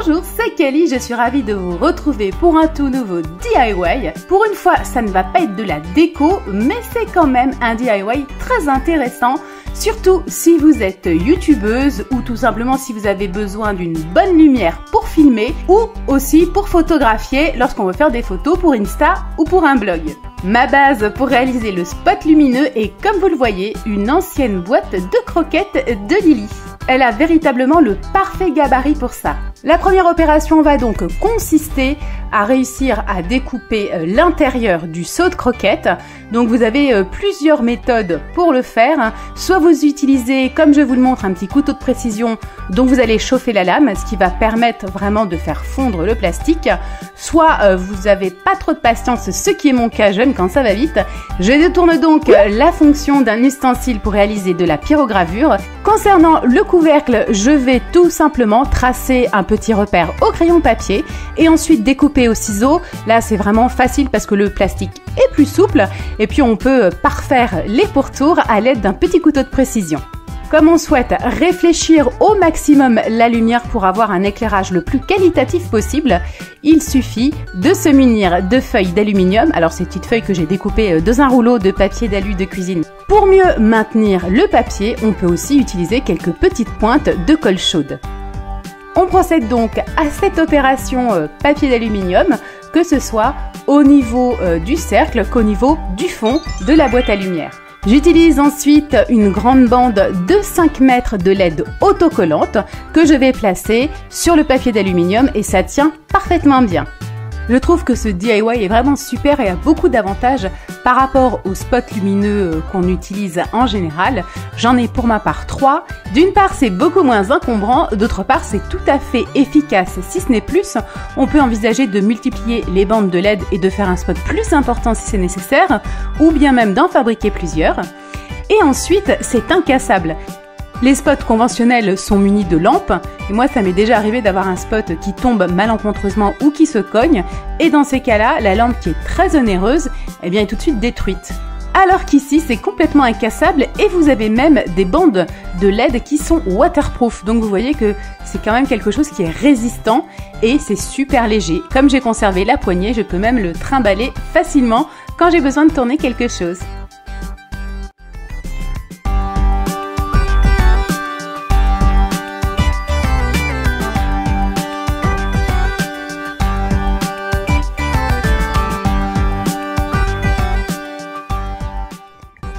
Bonjour, c'est Kelly, je suis ravie de vous retrouver pour un tout nouveau DIY. Pour une fois, ça ne va pas être de la déco, mais c'est quand même un DIY très intéressant, surtout si vous êtes youtubeuse ou tout simplement si vous avez besoin d'une bonne lumière pour filmer ou aussi pour photographier lorsqu'on veut faire des photos pour Insta ou pour un blog. Ma base pour réaliser le spot lumineux est, comme vous le voyez, une ancienne boîte de croquettes de Lily. Elle a véritablement le parfait gabarit pour ça. La première opération va donc consister à réussir à découper l'intérieur du seau de croquettes. Donc vous avez plusieurs méthodes pour le faire. Soit vous utilisez, comme je vous le montre, un petit couteau de précision dont vous allez chauffer la lame, ce qui va permettre vraiment de faire fondre le plastique. Soit vous n'avez pas trop de patience, ce qui est mon cas, j'aime quand ça va vite. Je détourne donc la fonction d'un ustensile pour réaliser de la pyrogravure. Concernant le couvercle, je vais tout simplement tracer un petit repère au crayon papier et ensuite découper au ciseau. Là, c'est vraiment facile parce que le plastique est plus souple et puis on peut parfaire les pourtours à l'aide d'un petit couteau de précision. Comme on souhaite réfléchir au maximum la lumière pour avoir un éclairage le plus qualitatif possible, il suffit de se munir de feuilles d'aluminium. Alors ces petites feuilles que j'ai découpées dans un rouleau de papier d'alu de cuisine. Pour mieux maintenir le papier, on peut aussi utiliser quelques petites pointes de colle chaude. On procède donc à cette opération papier d'aluminium, que ce soit au niveau du cercle qu'au niveau du fond de la boîte à lumière. J'utilise ensuite une grande bande de 5 mètres de LED autocollante que je vais placer sur le papier d'aluminium et ça tient parfaitement bien. Je trouve que ce DIY est vraiment super et a beaucoup d'avantages par rapport aux spots lumineux qu'on utilise en général. J'en ai pour ma part 3. D'une part, c'est beaucoup moins encombrant, d'autre part, c'est tout à fait efficace. Si ce n'est plus, on peut envisager de multiplier les bandes de LED et de faire un spot plus important si c'est nécessaire, ou bien même d'en fabriquer plusieurs. Et ensuite, c'est incassable. Les spots conventionnels sont munis de lampes et moi ça m'est déjà arrivé d'avoir un spot qui tombe malencontreusement ou qui se cogne et dans ces cas-là, la lampe qui est très onéreuse eh bien, est tout de suite détruite. Alors qu'ici c'est complètement incassable et vous avez même des bandes de LED qui sont waterproof. Donc vous voyez que c'est quand même quelque chose qui est résistant et c'est super léger. Comme j'ai conservé la poignée, je peux même le trimballer facilement quand j'ai besoin de tourner quelque chose.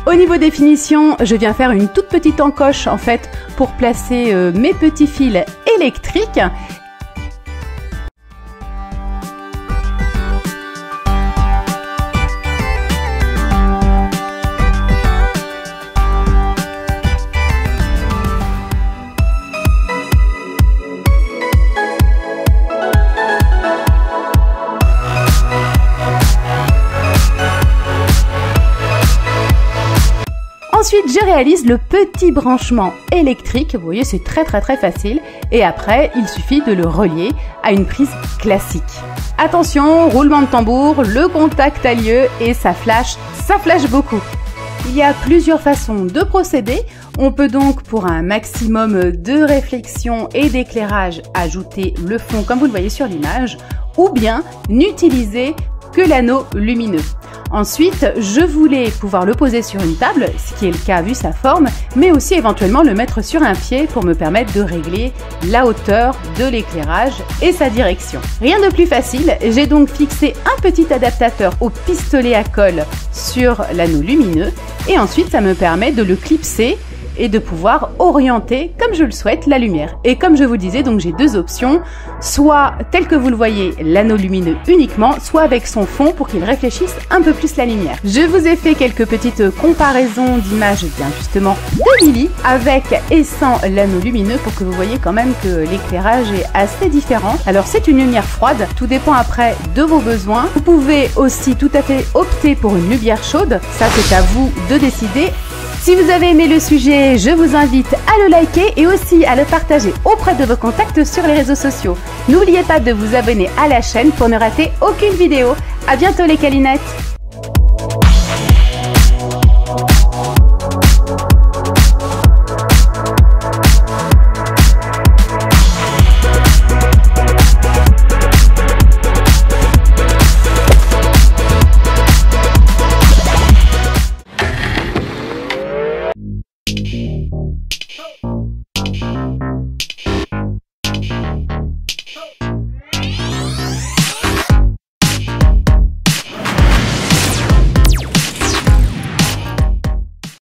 Au niveau des finitions, je viens faire une toute petite encoche en fait pour placer mes petits fils électriques. Ensuite, je réalise le petit branchement électrique. Vous voyez, c'est très facile. Et après, il suffit de le relier à une prise classique. Attention, roulement de tambour, le contact a lieu et ça flash beaucoup. Il y a plusieurs façons de procéder. On peut donc, pour un maximum de réflexion et d'éclairage, ajouter le fond comme vous le voyez sur l'image, ou bien n'utiliser que l'anneau lumineux. Ensuite, je voulais pouvoir le poser sur une table, ce qui est le cas vu sa forme, mais aussi éventuellement le mettre sur un pied pour me permettre de régler la hauteur de l'éclairage et sa direction. Rien de plus facile, j'ai donc fixé un petit adaptateur au pistolet à colle sur l'anneau lumineux et ensuite ça me permet de le clipser et de pouvoir orienter comme je le souhaite la lumière. Et comme je vous disais, donc j'ai deux options, soit tel que vous le voyez, l'anneau lumineux uniquement, soit avec son fond pour qu'il réfléchisse un peu plus la lumière. Je vous ai fait quelques petites comparaisons d'images bien justement de Lily avec et sans l'anneau lumineux pour que vous voyez quand même que l'éclairage est assez différent. Alors c'est une lumière froide, tout dépend après de vos besoins. Vous pouvez aussi tout à fait opter pour une lumière chaude, ça c'est à vous de décider. Si vous avez aimé le sujet, je vous invite à le liker et aussi à le partager auprès de vos contacts sur les réseaux sociaux. N'oubliez pas de vous abonner à la chaîne pour ne rater aucune vidéo. À bientôt les câlinettes!